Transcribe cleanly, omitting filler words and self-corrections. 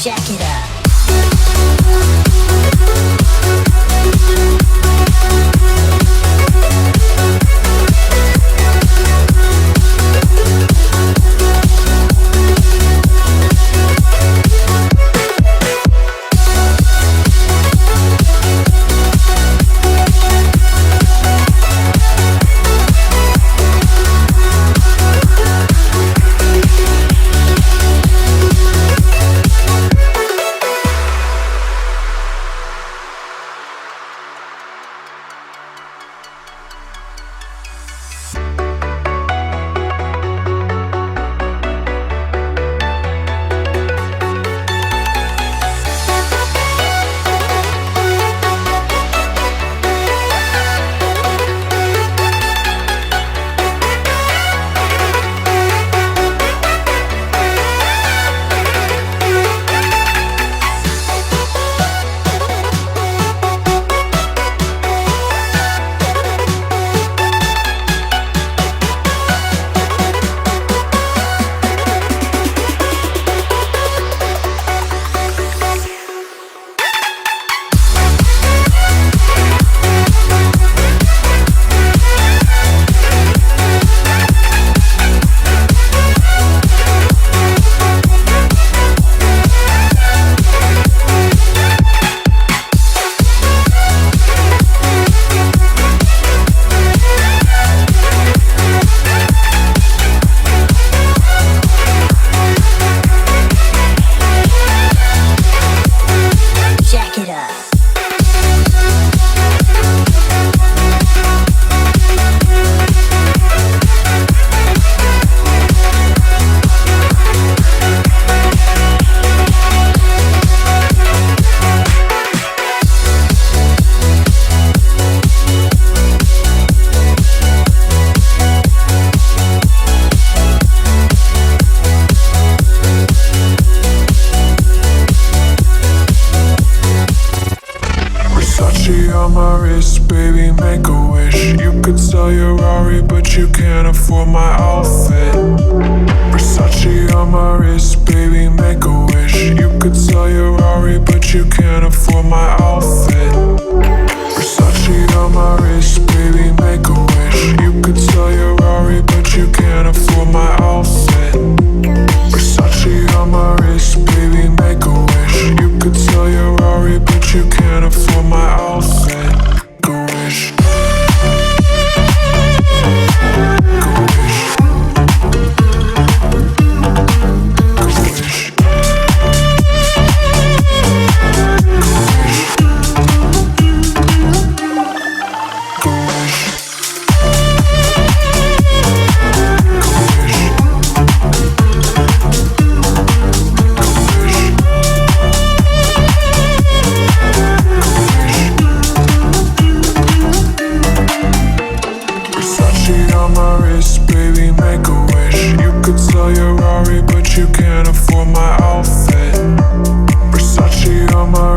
Jack it up. On my wrist, baby, make a wish. You could sell your Rari, but you can't afford my outfit. Versace on my wrist, baby, make a wish. You could sell your Rari, but you can't afford my outfit. Versace on my wrist, baby, make a wish. You could sell your Rari, but you can't afford my outfit. Versace on my wrist, baby, make a wish. You could sell your Rari, but you can't afford my outfit. Go wish. Go wish. Go wish. Go wish. On my wrist, baby, make a wish. You could sell your Rari, but you can't afford my outfit. Versace on my